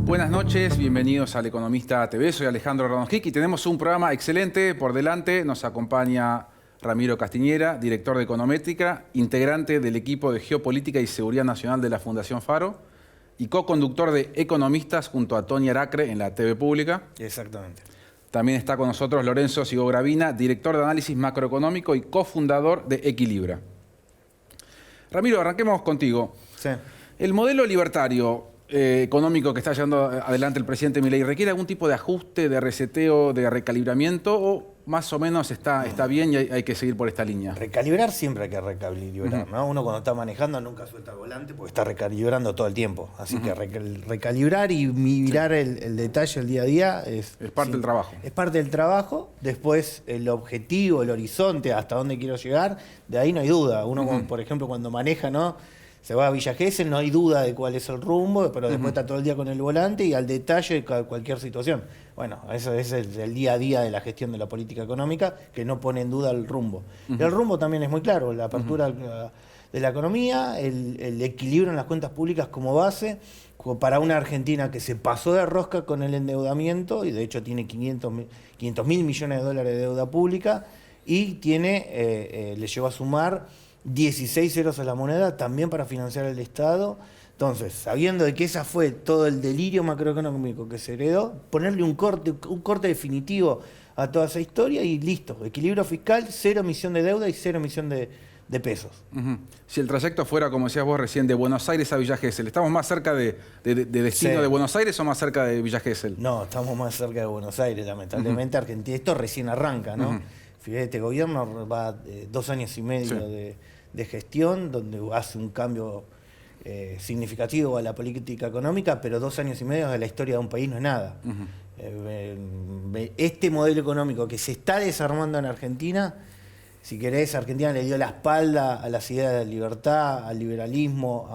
Buenas noches, bienvenidos al Economista TV. Soy Alejandro Radonjic y tenemos un programa excelente por delante. Nos acompaña Ramiro Castiñera, director de Econométrica, integrante del equipo de Geopolítica y Seguridad Nacional de la Fundación Faro y co-conductor de Economistas junto a Tony Aracre en la TV Pública. Exactamente. También está con nosotros Lorenzo Sigogravina, director de Análisis Macroeconómico y cofundador de Equilibra. Ramiro, arranquemos contigo. Sí. El modelo libertario económico que está llevando adelante el presidente Milei, ¿requiere algún tipo de ajuste, de reseteo, de recalibramiento o más o menos está bien y hay que seguir por esta línea? Recalibrar siempre hay que recalibrar, ¿no? Uno cuando está manejando nunca suelta el volante porque está recalibrando todo el tiempo. Así que recalibrar y mirar el detalle el día a día es parte del trabajo. Es parte del trabajo. Después el objetivo, el horizonte, hasta dónde quiero llegar, de ahí no hay duda. Uno, por ejemplo, cuando maneja, ¿no? Se va a Villa Gesell, no hay duda de cuál es el rumbo, pero después está todo el día con el volante y al detalle de cualquier situación. Bueno, eso es el día a día de la gestión de la política económica, que no pone en duda el rumbo. Y el rumbo también es muy claro, la apertura de la economía, el equilibrio en las cuentas públicas como base, para una Argentina que se pasó de rosca con el endeudamiento, y de hecho tiene 500.000 millones de dólares de deuda pública, y le llegó a sumar 16 ceros a la moneda también para financiar el Estado. Entonces, sabiendo de que esa fue todo el delirio macroeconómico que se heredó, ponerle un corte definitivo a toda esa historia y listo. Equilibrio fiscal, cero emisión de deuda y cero emisión de pesos. Si el trayecto fuera, como decías vos recién, de Buenos Aires a Villa Gesell, ¿estamos más cerca de destino de Buenos Aires o más cerca de Villa Gesell? No, estamos más cerca de Buenos Aires, lamentablemente. Argentina, esto recién arranca, ¿no? Fíjate, este gobierno va 2 años y medio de gestión, donde hace un cambio significativo a la política económica, pero 2 años y medio de la historia de un país no es nada. Este modelo económico que se está desarmando en Argentina, si querés, Argentina le dio la espalda a las ideas de libertad, al liberalismo,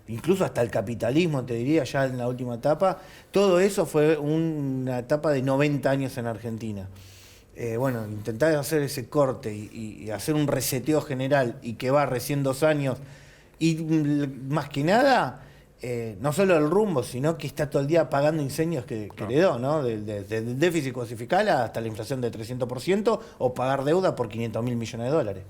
incluso hasta al capitalismo, te diría, ya en la última etapa. Todo eso fue una etapa de 90 años en Argentina. Bueno, intentar hacer ese corte y hacer un reseteo general y que va recién 2 años y más que nada, no solo el rumbo, sino que está todo el día apagando incendios que heredó, ¿no? Del déficit fiscal hasta la inflación de 300% o pagar deuda por 500.000 millones de dólares.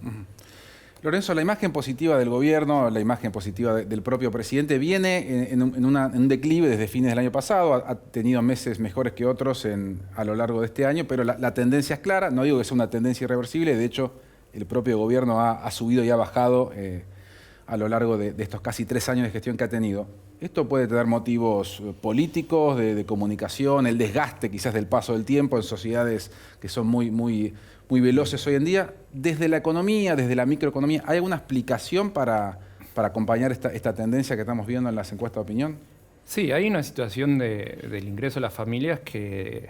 Lorenzo, la imagen positiva del gobierno, la imagen positiva del propio presidente viene en un declive desde fines del año pasado. Ha tenido meses mejores que otros a lo largo de este año, pero la tendencia es clara. No digo que sea una tendencia irreversible, de hecho el propio gobierno ha subido y ha bajado a lo largo de estos casi 3 años de gestión que ha tenido. Esto puede tener motivos políticos, de comunicación, el desgaste quizás del paso del tiempo en sociedades que son muy veloces hoy en día. Desde la economía, desde la microeconomía, ¿hay alguna explicación para acompañar esta tendencia que estamos viendo en las encuestas de opinión? Sí, hay una situación del ingreso de las familias que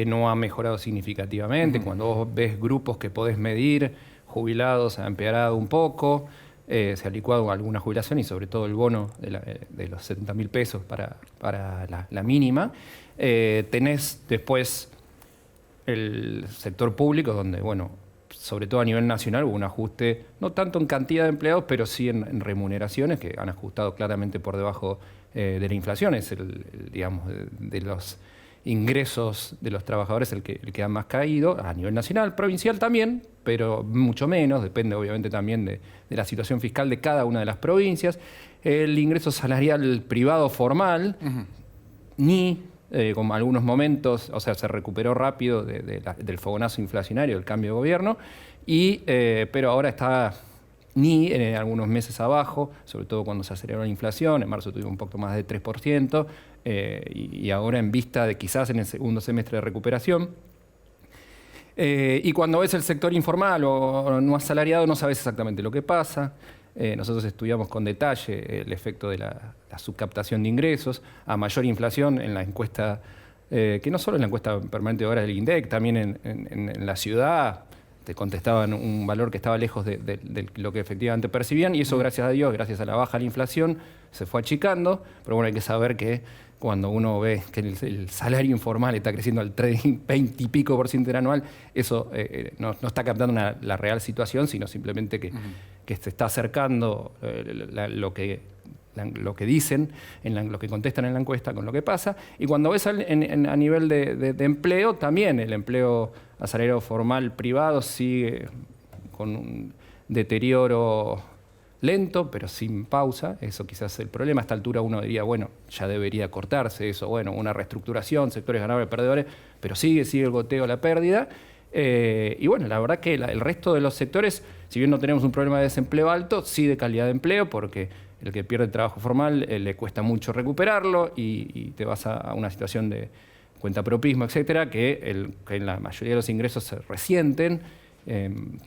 no ha mejorado significativamente. Cuando vos ves grupos que podés medir, jubilados ha empeorado un poco, se ha licuado alguna jubilación y sobre todo el bono de los 70.000 pesos para la mínima. Tenés después el sector público donde, bueno, sobre todo a nivel nacional hubo un ajuste, no tanto en cantidad de empleados, pero sí en remuneraciones que han ajustado claramente por debajo de la inflación. Es digamos, de los ingresos de los trabajadores el que ha más caído a nivel nacional, provincial también, pero mucho menos, depende obviamente también de la situación fiscal de cada una de las provincias. El ingreso salarial privado formal, con algunos momentos, o sea, se recuperó rápido del fogonazo inflacionario, del cambio de gobierno, pero ahora está en algunos meses abajo, sobre todo cuando se aceleró la inflación. En marzo tuvimos un poco más de 3%, y ahora en vista de quizás en el segundo semestre de recuperación. Y cuando ves el sector informal o no asalariado, no sabes exactamente lo que pasa. Nosotros estudiamos con detalle el efecto de la subcaptación de ingresos. A mayor inflación en la encuesta, que no solo en la encuesta permanente de horas del INDEC, también en la ciudad, te contestaban un valor que estaba lejos de lo que efectivamente percibían, y eso, gracias a Dios, gracias a la baja de la inflación, se fue achicando. Pero bueno, hay que saber que cuando uno ve que el salario informal está creciendo al 20 y pico % anual, eso no está captando la real situación, sino simplemente que se está acercando lo que lo que dicen, lo que contestan en la encuesta con lo que pasa. Y cuando ves a nivel de empleo, también el empleo asalariado formal privado sigue con un deterioro lento, pero sin pausa. Eso quizás es el problema. A esta altura uno diría, bueno, ya debería cortarse eso, bueno, una reestructuración, sectores ganadores, perdedores, pero sigue el goteo, la pérdida. Y bueno, la verdad que el resto de los sectores, si bien no tenemos un problema de desempleo alto, sí de calidad de empleo, porque el que pierde el trabajo formal le cuesta mucho recuperarlo y te vas a una situación de cuentapropismo, etcétera, que en la mayoría de los ingresos se resienten.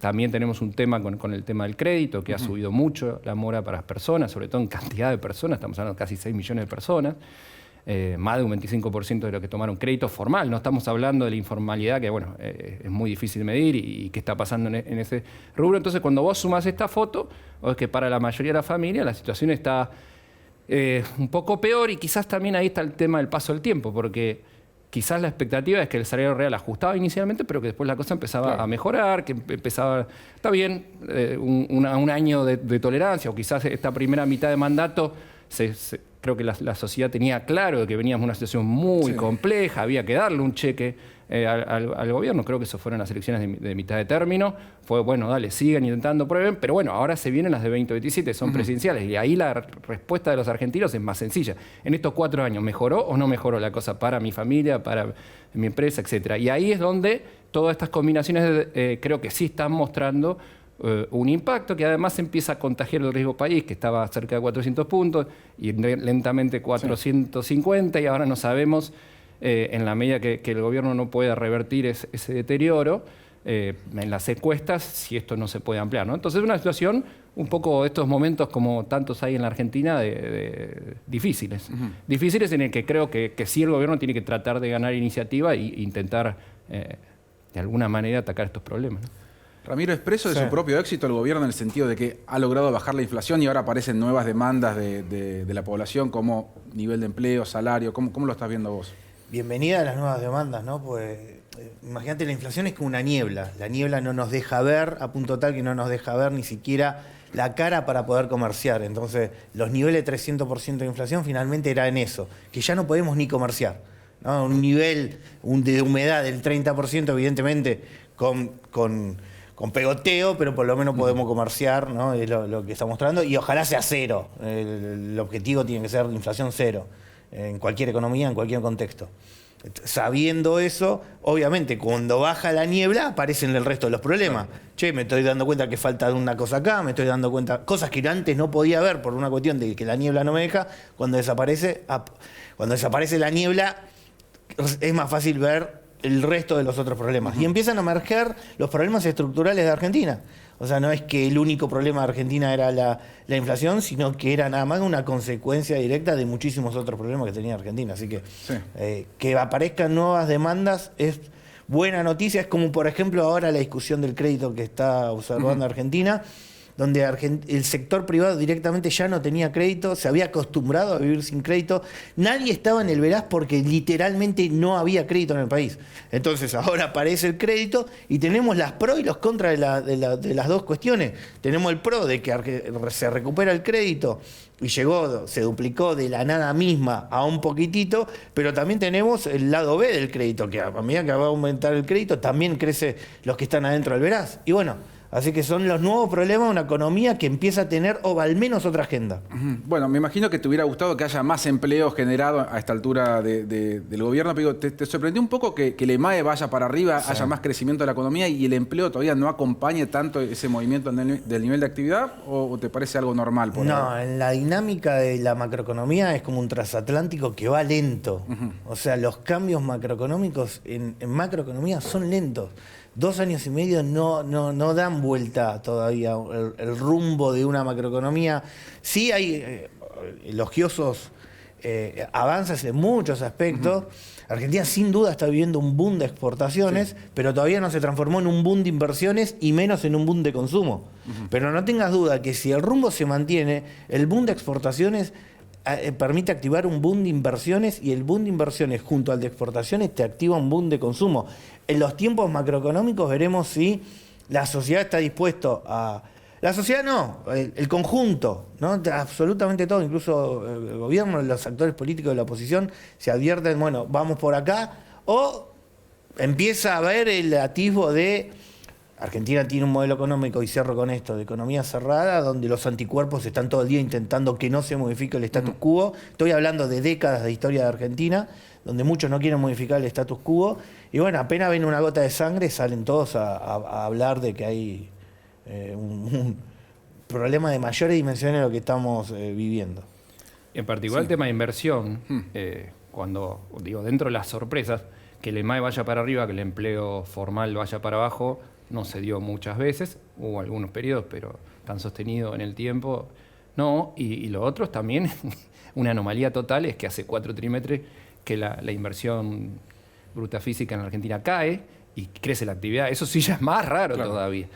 También tenemos un tema con el tema del crédito, que ha subido mucho la mora para las personas, sobre todo en cantidad de personas, estamos hablando de casi 6 millones de personas. Más de un 25% de los que tomaron crédito formal. No estamos hablando de la informalidad, que bueno, es muy difícil medir y qué está pasando en ese rubro. Entonces, cuando vos sumás esta foto, es que para la mayoría de la familia la situación está un poco peor, y quizás también ahí está el tema del paso del tiempo, porque quizás la expectativa es que el salario real ajustaba inicialmente, pero que después la cosa empezaba a mejorar, que empezaba, está bien, un año de tolerancia, o quizás esta primera mitad de mandato creo que la sociedad tenía claro de que veníamos de una situación muy compleja, había que darle un cheque al gobierno. Creo que eso fueron las elecciones de mitad de término. Fue, bueno, dale, sigan intentando, prueben, pero bueno, ahora se vienen las de 2027, son presidenciales, y ahí la respuesta de los argentinos es más sencilla. En estos 4 años, ¿mejoró o no mejoró la cosa para mi familia, para mi empresa, etcétera? Y ahí es donde todas estas combinaciones creo que sí están mostrando un impacto que además empieza a contagiar el riesgo país, que estaba cerca de 400 puntos y lentamente 450, y ahora no sabemos, en la medida que el gobierno no pueda revertir ese deterioro en las encuestas, si esto no se puede ampliar, ¿no? Entonces es una situación un poco, estos momentos como tantos hay en la Argentina, difíciles. Difíciles, en el que creo que sí el gobierno tiene que tratar de ganar iniciativa e intentar de alguna manera atacar estos problemas, ¿no? Ramiro, ¿expreso de su propio éxito el gobierno en el sentido de que ha logrado bajar la inflación y ahora aparecen nuevas demandas de la población como nivel de empleo, salario? ¿Cómo lo estás viendo vos? Bienvenida a las nuevas demandas, ¿no? Pues imagínate, la inflación es como una niebla. La niebla no nos deja ver, a punto tal que no nos deja ver ni siquiera la cara para poder comerciar. Entonces, los niveles de 300% de inflación finalmente era en eso, que ya no podemos ni comerciar, ¿no? Un nivel de humedad del 30%, evidentemente, con pegoteo, pero por lo menos podemos comerciar, ¿no? Es lo que está mostrando, y ojalá sea cero. El objetivo tiene que ser inflación cero, en cualquier economía, en cualquier contexto. Sabiendo eso, obviamente, cuando baja la niebla, aparecen el resto de los problemas. Che, me estoy dando cuenta que falta una cosa acá, me estoy dando cuenta, cosas que antes no podía ver por una cuestión de que la niebla no me deja. Cuando desaparece la niebla, es más fácil ver el resto de los otros problemas. Y empiezan a emerger los problemas estructurales de Argentina. O sea, no es que el único problema de Argentina era la inflación, sino que era nada más una consecuencia directa de muchísimos otros problemas que tenía Argentina. Así que aparezcan nuevas demandas es buena noticia. Es como, por ejemplo, ahora la discusión del crédito que está observando Argentina, donde el sector privado directamente ya no tenía crédito, se había acostumbrado a vivir sin crédito. Nadie estaba en el veraz porque literalmente no había crédito en el país. Entonces ahora aparece el crédito y tenemos las pros y los contras de las dos cuestiones. Tenemos el pro de que se recupera el crédito y se duplicó de la nada misma a un poquitito, pero también tenemos el lado B del crédito, que a medida que va a aumentar el crédito también crece los que están adentro del veraz. Y bueno, así que son los nuevos problemas de una economía que empieza a tener, o al menos, otra agenda. Bueno, me imagino que te hubiera gustado que haya más empleo generado a esta altura del gobierno, pero ¿te sorprendió un poco que el EMAE vaya para arriba, haya más crecimiento de la economía y el empleo todavía no acompañe tanto ese movimiento del nivel de actividad? ¿O te parece algo normal? No, en la dinámica de la macroeconomía es como un transatlántico que va lento. O sea, los cambios macroeconómicos en macroeconomía son lentos. 2 años y medio no dan vuelta todavía el rumbo de una macroeconomía. Sí hay elogiosos avances en muchos aspectos. Argentina sin duda está viviendo un boom de exportaciones, pero todavía no se transformó en un boom de inversiones y menos en un boom de consumo. Pero no tengas duda que si el rumbo se mantiene, el boom de exportaciones permite activar un boom de inversiones, y el boom de inversiones junto al de exportaciones te activa un boom de consumo. En los tiempos macroeconómicos veremos si la sociedad está dispuesta La sociedad no, el conjunto, ¿no? Absolutamente todo, incluso el gobierno, los actores políticos de la oposición se advierten, bueno, vamos por acá, o empieza a haber el atisbo de Argentina tiene un modelo económico, y cierro con esto, de economía cerrada, donde los anticuerpos están todo el día intentando que no se modifique el status quo. Estoy hablando de décadas de historia de Argentina, donde muchos no quieren modificar el status quo, y bueno, apenas ven una gota de sangre, salen todos a hablar de que hay un problema de mayores dimensiones de lo que estamos viviendo. En particular el tema de inversión, cuando digo dentro de las sorpresas, que el EMAE vaya para arriba, que el empleo formal vaya para abajo, no se dio muchas veces, hubo algunos periodos, pero tan sostenido en el tiempo, no. Y lo otro también, una anomalía total, es que hace 4 trimestres que la inversión bruta física en la Argentina cae y crece la actividad. Eso sí ya es más raro todavía.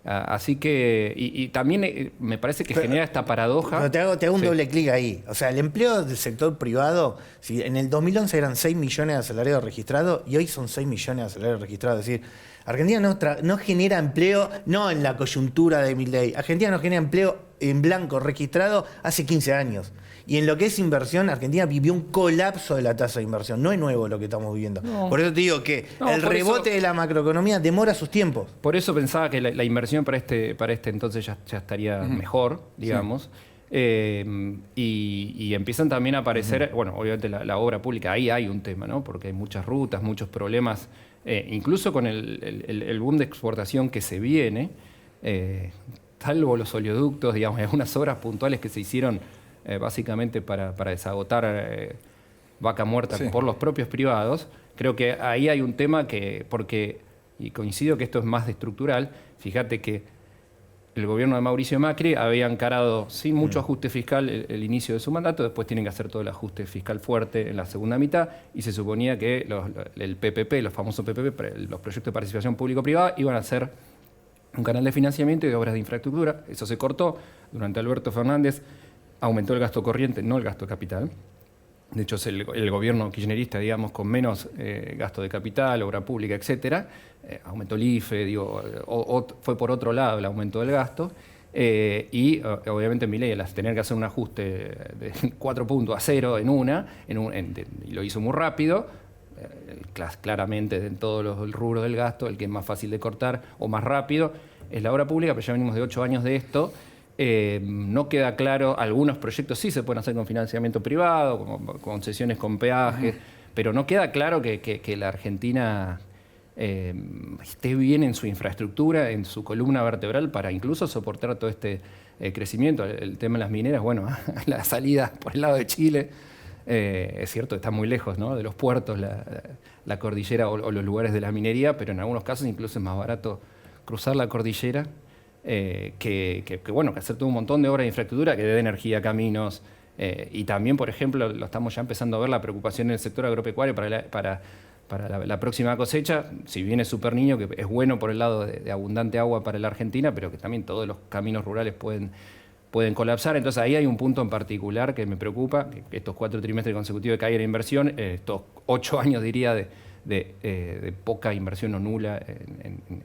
Así que, y también me parece que genera esta paradoja. Pero te hago un doble clic ahí. O sea, el empleo del sector privado, si en el 2011 eran 6 millones de asalariados registrados y hoy son 6 millones de asalariados registrados. Es decir, Argentina no genera empleo, no en la coyuntura de Milei. Argentina no genera empleo en blanco registrado hace 15 años. Y en lo que es inversión, Argentina vivió un colapso de la tasa de inversión. No es nuevo lo que estamos viviendo. No. Por eso te digo que el rebote de la macroeconomía demora sus tiempos. Por eso pensaba que la inversión para este entonces ya estaría mejor, digamos. Sí. Y empiezan también a aparecer, bueno, obviamente la obra pública, ahí hay un tema, ¿no? Porque hay muchas rutas, muchos problemas, incluso con el boom de exportación que se viene, salvo los oleoductos, digamos, algunas obras puntuales que se hicieron básicamente para desagotar vaca muerta por los propios privados. Creo que ahí hay un tema y coincido que esto es más de estructural, fíjate que el gobierno de Mauricio Macri había encarado sin mucho ajuste fiscal el inicio de su mandato, después tienen que hacer todo el ajuste fiscal fuerte en la segunda mitad, y se suponía que el PPP, los famosos PPP, los proyectos de participación público-privada, iban a ser un canal de financiamiento y de obras de infraestructura. Eso se cortó durante Alberto Fernández. Aumentó el gasto corriente, no el gasto de capital. De hecho, es el gobierno kirchnerista, digamos, con menos gasto de capital, obra pública, etcétera. Aumentó el IFE, fue por otro lado el aumento del gasto. Y obviamente Milei, al tener que hacer un ajuste de 4 puntos a 0 y lo hizo muy rápido, claramente en todos los rubros del gasto, el que es más fácil de cortar o más rápido es la obra pública, pero ya venimos de 8 años de esto. No queda claro, algunos proyectos sí se pueden hacer con financiamiento privado, como concesiones con peajes, pero no queda claro que la Argentina esté bien en su infraestructura, en su columna vertebral, para incluso soportar todo este crecimiento. El tema de las mineras, bueno, la salida por el lado de Chile, es cierto, está muy lejos, ¿no?, de los puertos, la cordillera o los lugares de la minería, pero en algunos casos incluso es más barato cruzar la cordillera que hacer todo un montón de obras de infraestructura que dé energía a caminos. Y también, por ejemplo, lo estamos ya empezando a ver, la preocupación en el sector agropecuario para la próxima cosecha, si bien es súper niño, que es bueno por el lado de abundante agua para la Argentina, pero que también todos los caminos rurales pueden colapsar. Entonces ahí hay un punto en particular que me preocupa, que estos 4 trimestres consecutivos de caída de inversión, estos 8 años, diría, de poca inversión o nula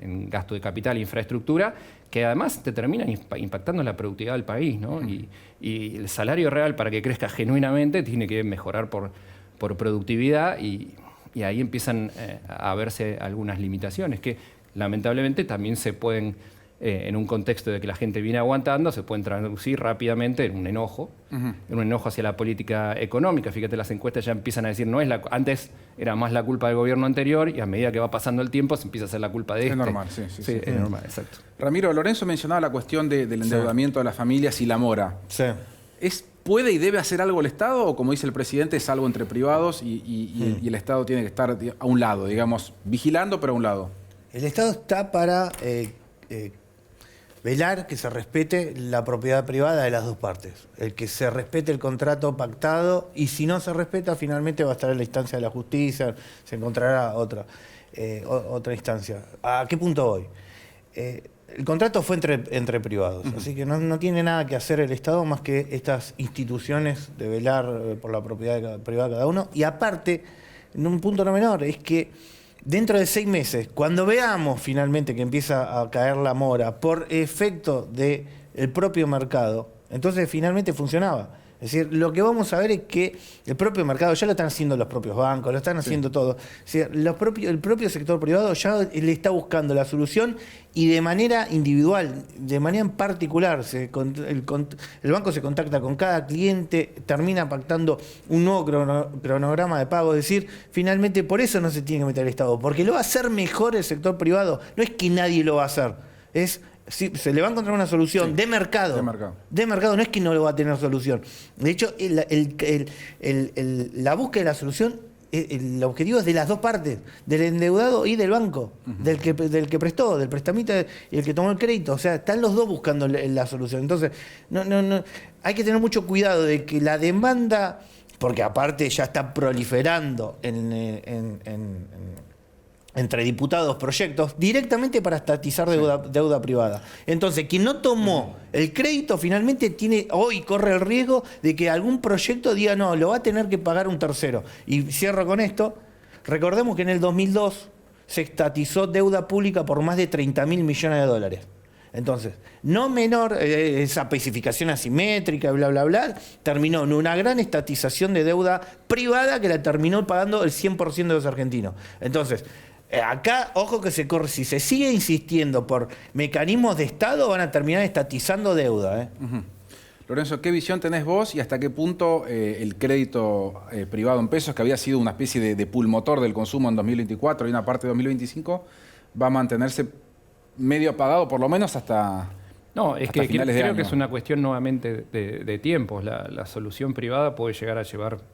en gasto de capital e infraestructura, que además te terminan impactando en la productividad del país, ¿no? Y el salario real, para que crezca genuinamente, tiene que mejorar por productividad, y ahí empiezan a verse algunas limitaciones que lamentablemente también se pueden, en un contexto de que la gente viene aguantando, se pueden traducir rápidamente en un enojo, hacia la política económica. Fíjate, las encuestas ya empiezan a decir, antes era más la culpa del gobierno anterior, y a medida que va pasando el tiempo se empieza a hacer la culpa de este. Es normal, sí. Es normal, exacto. Ramiro, Lorenzo mencionaba la cuestión del endeudamiento de las familias y la mora. Sí. ¿Puede y debe hacer algo el Estado, o, como dice el presidente, es algo entre privados y el Estado tiene que estar a un lado, digamos, vigilando, pero a un lado? El Estado está para velar que se respete la propiedad privada de las dos partes, el que se respete el contrato pactado, y si no se respeta, finalmente va a estar en la instancia de la justicia, se encontrará otra instancia. ¿A qué punto voy? El contrato fue entre privados, así que no tiene nada que hacer el Estado más que estas instituciones de velar por la propiedad privada de cada uno. Y aparte, en un punto no menor, es que dentro de 6 meses, cuando veamos finalmente que empieza a caer la mora por efecto del propio mercado, entonces finalmente funcionaba. Es decir, lo que vamos a ver es que el propio mercado, ya lo están haciendo los propios bancos, lo están haciendo todo. Es decir, el propio sector privado ya le está buscando la solución y de manera individual, de manera en particular. El banco se contacta con cada cliente, termina pactando un nuevo cronograma de pago. Es decir, finalmente por eso no se tiene que meter el Estado, porque lo va a hacer mejor el sector privado. No es que nadie lo va a hacer, sí, se le va a encontrar una solución de mercado. De mercado, no es que no lo va a tener solución. De hecho, la búsqueda de la solución, el objetivo es de las dos partes, del endeudado y del banco, del que prestó, del prestamista y el que tomó el crédito. O sea, están los dos buscando la solución. Entonces, no, hay que tener mucho cuidado de que la demanda, porque aparte ya está proliferando entre diputados proyectos directamente para estatizar deuda privada. Entonces, quien no tomó el crédito finalmente corre el riesgo de que algún proyecto diga no, lo va a tener que pagar un tercero. Y cierro con esto. Recordemos que en el 2002 se estatizó deuda pública por más de 30.000 millones de dólares. Entonces, no menor, esa especificación asimétrica, bla, bla, bla, terminó en una gran estatización de deuda privada que la terminó pagando el 100% de los argentinos. Entonces, acá, ojo que si se sigue insistiendo por mecanismos de Estado, van a terminar estatizando deuda. Lorenzo, ¿qué visión tenés vos y hasta qué punto el crédito privado en pesos, que había sido una especie de pulmotor del consumo en 2024 y una parte de 2025, va a mantenerse medio apagado, por lo menos hasta No, es que finales de creo año? que es una cuestión nuevamente de tiempos. La solución privada puede llegar a llevarte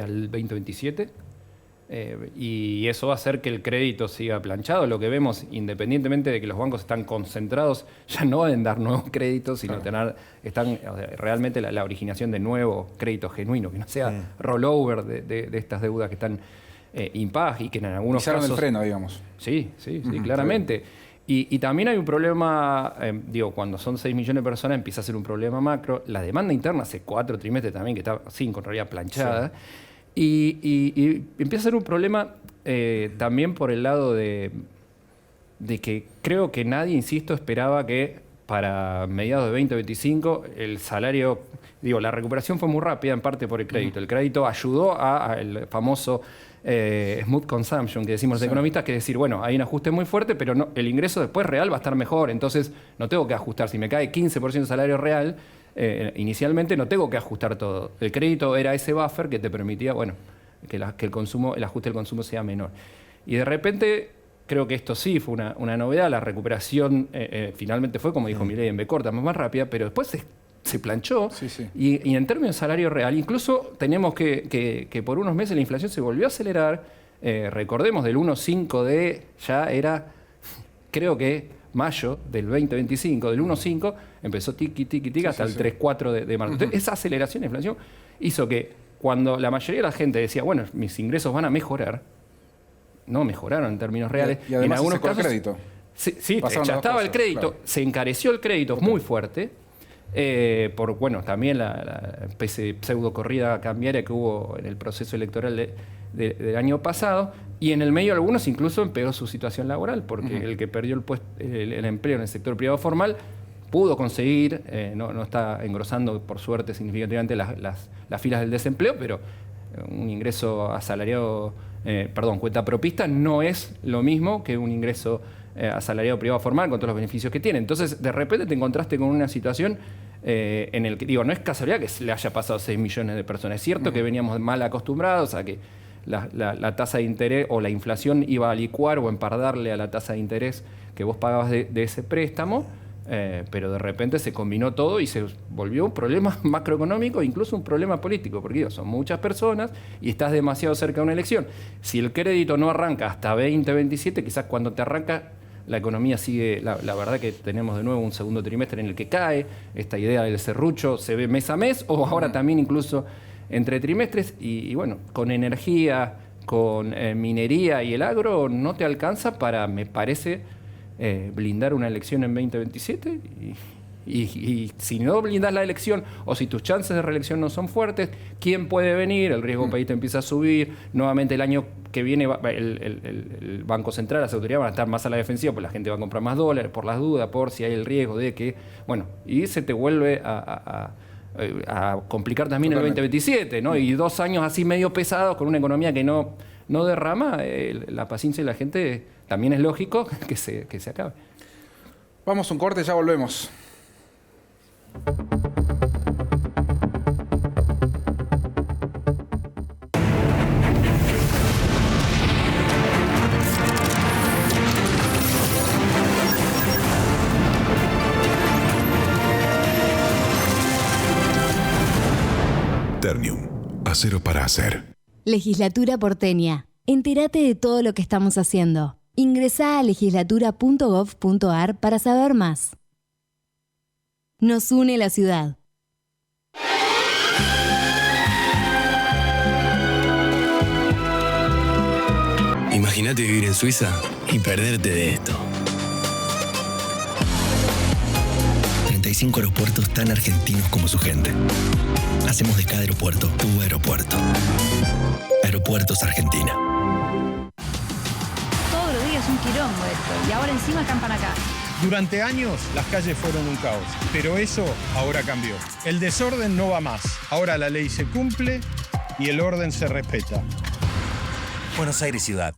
al 2027. Y eso va a hacer que el crédito siga planchado. Lo que vemos, independientemente de que los bancos están concentrados, ya no en dar nuevos créditos, sino están realmente la originación de nuevos créditos genuinos, que no sea rollover de estas deudas que están impagadas y que en algunos Pisaron casos... el freno, digamos. Sí, claramente. Y también hay un problema, cuando son 6 millones de personas empieza a ser un problema macro. La demanda interna hace 4 trimestres también, que está 5 en realidad planchada. Sí. Y empieza a ser un problema también por el lado de que creo que nadie, insisto, esperaba que para mediados de 2025 el salario, la recuperación fue muy rápida en parte por el crédito. El crédito ayudó al famoso smooth consumption que decimos los economistas, que es decir, bueno, hay un ajuste muy fuerte, pero no, el ingreso después real va a estar mejor, entonces no tengo que ajustar. Si me cae 15% de salario real, inicialmente no tengo que ajustar todo. El crédito era ese buffer que te permitía, que el ajuste del consumo sea menor. Y de repente, creo que esto sí fue una novedad. La recuperación finalmente fue, como dijo Milei, en B corta, más rápida, pero después se planchó. Y en términos de salario real, incluso tenemos que por unos meses la inflación se volvió a acelerar. Recordemos, del 1,5 ya era, creo que mayo del 2025, del 1,5, empezó tiqui hasta el 3,4 de marzo. Entonces, esa aceleración de inflación hizo que cuando la mayoría de la gente decía, bueno, mis ingresos van a mejorar, no mejoraron en términos reales. Y además en algunos se secó casos, el crédito. Sí, ya estaba el crédito, se encareció el crédito muy fuerte, por también la especie de pseudo corrida cambiaria que hubo en el proceso electoral del año pasado, y en el medio algunos incluso empeoró su situación laboral, porque el que perdió el empleo en el sector privado formal pudo conseguir, no está engrosando por suerte significativamente las filas del desempleo, pero un ingreso asalariado, cuenta propista no es lo mismo que un ingreso asalariado privado formal con todos los beneficios que tiene. Entonces, de repente te encontraste con una situación en el que, no es casualidad que le haya pasado a 6 millones de personas. Es cierto que veníamos mal acostumbrados a que la tasa de interés o la inflación iba a licuar o empardarle a la tasa de interés que vos pagabas de ese préstamo, pero de repente se combinó todo y se volvió un problema macroeconómico, incluso un problema político, porque son muchas personas y estás demasiado cerca de una elección. Si el crédito no arranca hasta 2027, quizás cuando te arranca la economía sigue, la verdad que tenemos de nuevo un segundo trimestre en el que cae, esta idea del serrucho se ve mes a mes, o ahora también incluso entre trimestres, y con energía, con minería y el agro no te alcanza para, me parece, blindar una elección en 2027 Y si no blindas la elección o si tus chances de reelección no son fuertes, ¿quién puede venir? El riesgo país te empieza a subir. Nuevamente el año que viene el Banco Central, las autoridades van a estar más a la defensiva, porque la gente va a comprar más dólares por las dudas, por si hay el riesgo de que... Bueno, y se te vuelve a complicar también Totalmente. el 2027, ¿no? Y 2 años así medio pesados con una economía que no derrama, la paciencia de la gente también es lógico que se acabe. Vamos a un corte, ya volvemos. Ternium, acero para hacer. Legislatura porteña. Entérate de todo lo que estamos haciendo. Ingresá a legislatura.gov.ar para saber más. Nos une la ciudad. Imagínate vivir en Suiza y perderte de esto. 35 aeropuertos tan argentinos como su gente. Hacemos de cada aeropuerto tu aeropuerto. Aeropuertos Argentina. Todos los días un quilombo esto, y ahora encima acampan acá. Durante años las calles fueron un caos, pero eso ahora cambió. El desorden no va más. Ahora la ley se cumple y el orden se respeta. Buenos Aires Ciudad.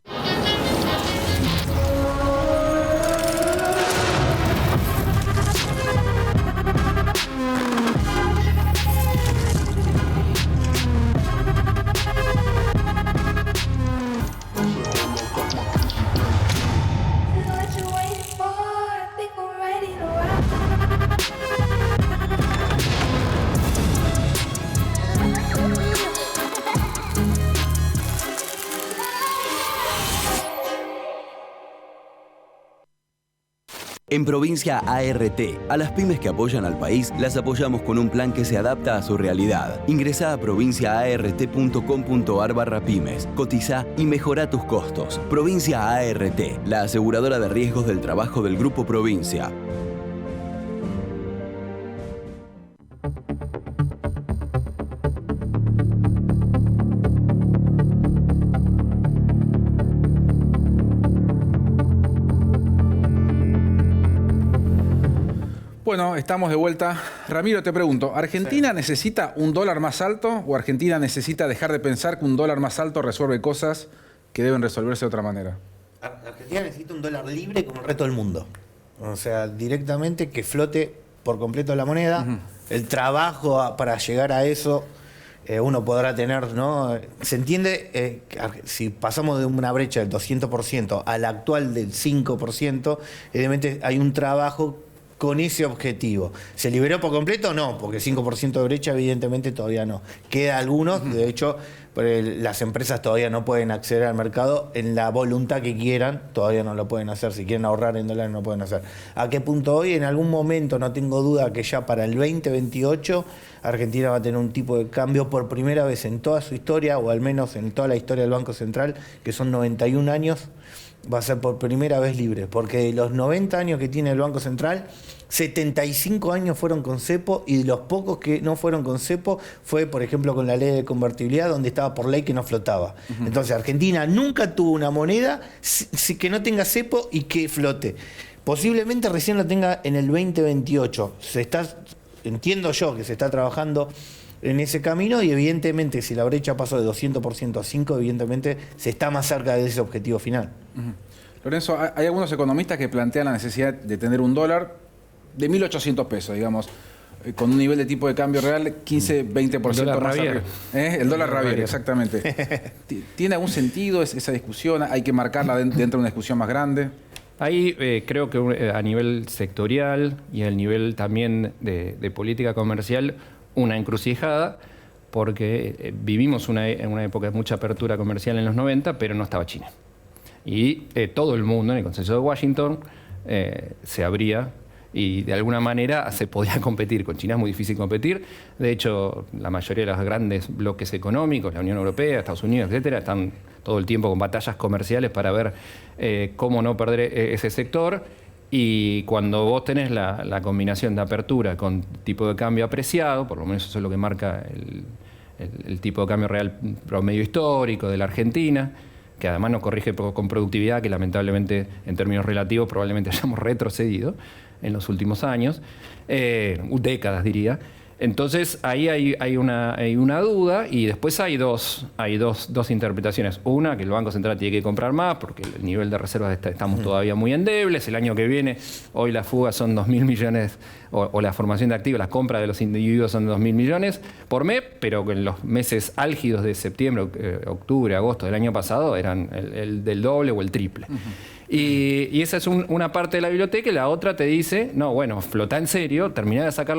En Provincia ART, a las pymes que apoyan al país, las apoyamos con un plan que se adapta a su realidad. Ingresá a provinciaart.com.ar/pymes, cotizá y mejorá tus costos. Provincia ART, la aseguradora de riesgos del trabajo del Grupo Provincia. Bueno, estamos de vuelta. Ramiro, te pregunto, ¿Argentina necesita un dólar más alto o Argentina necesita dejar de pensar que un dólar más alto resuelve cosas que deben resolverse de otra manera? Argentina necesita un dólar libre como el resto del mundo. O sea, directamente que flote por completo la moneda. El trabajo para llegar a eso, uno podrá tener, ¿no? Se entiende, si pasamos de una brecha del 200% a la actual del 5%, evidentemente hay un trabajo con ese objetivo. ¿Se liberó por completo? No, porque 5% de brecha evidentemente todavía no. Queda algunos, de hecho, las empresas todavía no pueden acceder al mercado en la voluntad que quieran, todavía no lo pueden hacer. Si quieren ahorrar en dólares no lo pueden hacer. ¿A qué punto hoy? En algún momento, no tengo duda que ya para el 2028 Argentina va a tener un tipo de cambio por primera vez en toda su historia, o al menos en toda la historia del Banco Central, que son 91 años, va a ser por primera vez libre, porque de los 90 años que tiene el Banco Central, 75 años fueron con cepo, y de los pocos que no fueron con cepo fue, por ejemplo, con la ley de convertibilidad, donde estaba por ley que no flotaba. Entonces, Argentina nunca tuvo una moneda que no tenga cepo y que flote. Posiblemente recién lo tenga en el 2028. Entiendo yo que se está trabajando en ese camino, y evidentemente si la brecha pasó de 200% a 5%, evidentemente se está más cerca de ese objetivo final. Lorenzo, hay algunos economistas que plantean la necesidad de tener un dólar de 1.800 pesos, digamos, con un nivel de tipo de cambio real 15-20% más arriba. El dólar Ravier, exactamente. ¿Tiene algún sentido esa discusión? ¿Hay que marcarla dentro de una discusión más grande? Ahí creo que a nivel sectorial y a nivel también de política comercial, una encrucijada, porque vivimos en una época de mucha apertura comercial en los 90, pero no estaba China. Y todo el mundo en el Consenso de Washington se abría y de alguna manera se podía competir. Con China es muy difícil competir. De hecho, la mayoría de los grandes bloques económicos, la Unión Europea, Estados Unidos, etcétera, están todo el tiempo con batallas comerciales para ver cómo no perder ese sector. Y cuando vos tenés la combinación de apertura con tipo de cambio apreciado, por lo menos eso es lo que marca el tipo de cambio real promedio histórico de la Argentina, que además nos corrige con productividad, que lamentablemente en términos relativos probablemente hayamos retrocedido en los últimos años, décadas diría. Entonces ahí hay una duda, y después hay dos interpretaciones. Una, que el Banco Central tiene que comprar más porque el nivel de reservas estamos todavía muy endebles. El año que viene, hoy las fugas son 2.000 millones, o la formación de activos, las compras de los individuos son 2.000 millones por mes, pero en los meses álgidos de septiembre, octubre, agosto del año pasado eran el del doble o el triple. Y esa es una parte de la biblioteca, y la otra te dice, no, bueno, flotá en serio, terminá de sacar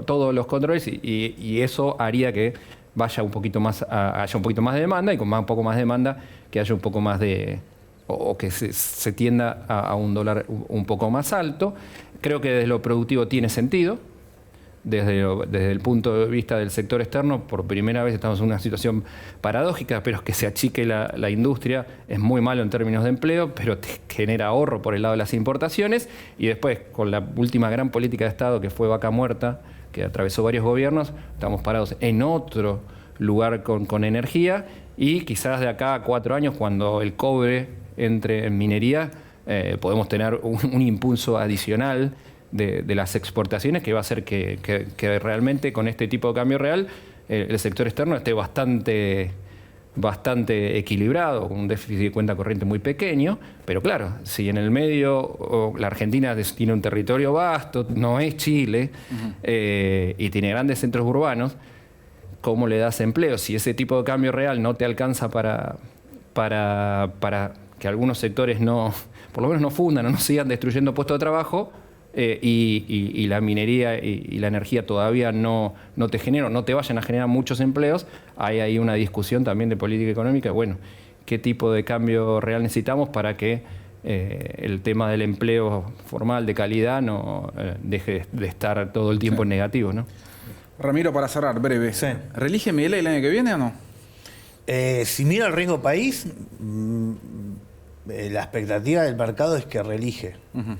todos los controles, y eso haría que haya un poquito más de demanda, y con un poco más de demanda que haya un poco más o que se tienda a un dólar un poco más alto. Creo que desde lo productivo tiene sentido. Desde el punto de vista del sector externo, por primera vez estamos en una situación paradójica, pero es que se achique la industria es muy malo en términos de empleo, pero te genera ahorro por el lado de las importaciones, y después, con la última gran política de Estado, que fue vaca muerta, que atravesó varios gobiernos, estamos parados en otro lugar con energía, y quizás de acá a 4 años, cuando el cobre entre en minería, podemos tener un impulso adicional de las exportaciones, que va a hacer que realmente con este tipo de cambio real el sector externo esté bastante equilibrado, con un déficit de cuenta corriente muy pequeño. Pero claro, si en el medio la Argentina tiene un territorio vasto, no es Chile, y tiene grandes centros urbanos, ¿cómo le das empleo? Si ese tipo de cambio real no te alcanza para que algunos sectores por lo menos no fundan o no sigan destruyendo puestos de trabajo, y la minería y la energía todavía no te generan, no te vayan a generar muchos empleos, hay ahí una discusión también de política económica. Bueno, ¿qué tipo de cambio real necesitamos para que el tema del empleo formal de calidad no deje de estar todo el tiempo en negativo, ¿no? Ramiro, para cerrar, breve. Sí. ¿Reelige Milei el año que viene o no? Si mira el riesgo país, la expectativa del mercado es que reelige.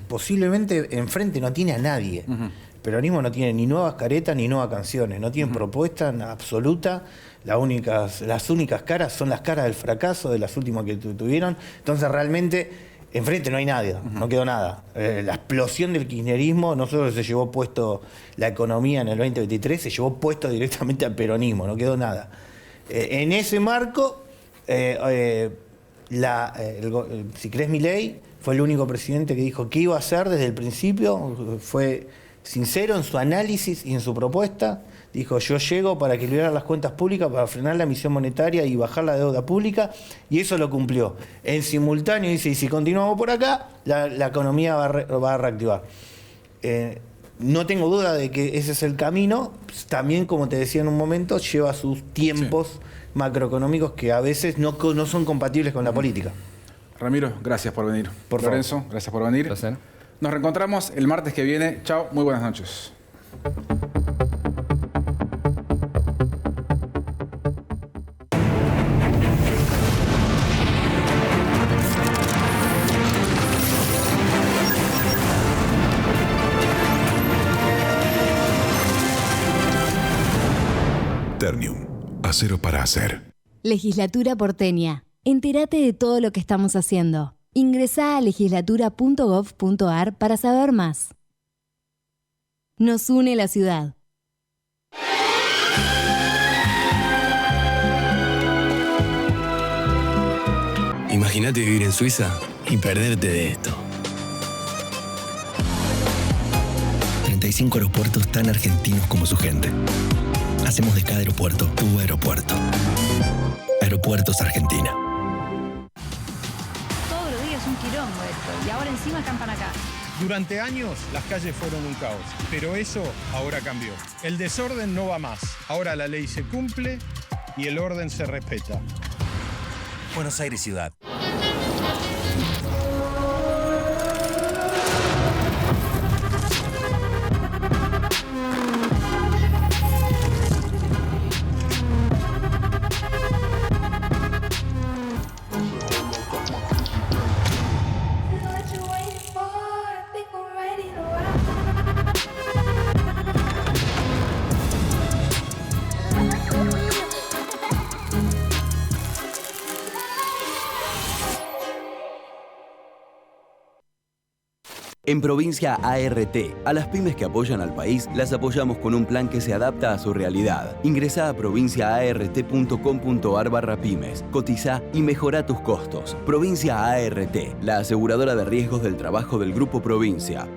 Posiblemente enfrente no tiene a nadie. El peronismo no tiene ni nuevas caretas ni nuevas canciones, no tienen propuesta en absoluta. Las únicas caras son las caras del fracaso de las últimas que tuvieron. Entonces realmente enfrente no hay nadie, no quedó nada. La explosión del kirchnerismo no solo se llevó puesto la economía en el 2023, se llevó puesto directamente al peronismo, no quedó nada. En ese marco, si crees Milei, fue el único presidente que dijo qué iba a hacer desde el principio, fue sincero en su análisis y en su propuesta. Dijo, yo llego para equilibrar las cuentas públicas, para frenar la emisión monetaria y bajar la deuda pública, y eso lo cumplió. En simultáneo dice, y si continuamos por acá, la economía va a reactivar. No tengo duda de que ese es el camino. También, como te decía en un momento, lleva sus tiempos macroeconómicos que a veces no son compatibles con la política. Ramiro, gracias por venir. Lorenzo, gracias por venir. Placer. Nos reencontramos el martes que viene. Chao, muy buenas noches. Ternium, acero para hacer. Legislatura porteña. Entérate de todo lo que estamos haciendo. Ingresá a legislatura.gov.ar para saber más. Nos une la ciudad. Imagínate vivir en Suiza y perderte de esto. 35 aeropuertos tan argentinos como su gente. Hacemos de cada aeropuerto tu aeropuerto. Aeropuertos Argentina. Todos los días un quilombo esto. Y ahora encima acampan acá. Durante años las calles fueron un caos, pero eso ahora cambió. El desorden no va más. Ahora la ley se cumple y el orden se respeta. Buenos Aires Ciudad. What you waiting for? En Provincia ART, a las pymes que apoyan al país, las apoyamos con un plan que se adapta a su realidad. Ingresá a provinciaart.com.ar/pymes, cotizá y mejorá tus costos. Provincia ART, la aseguradora de riesgos del trabajo del Grupo Provincia.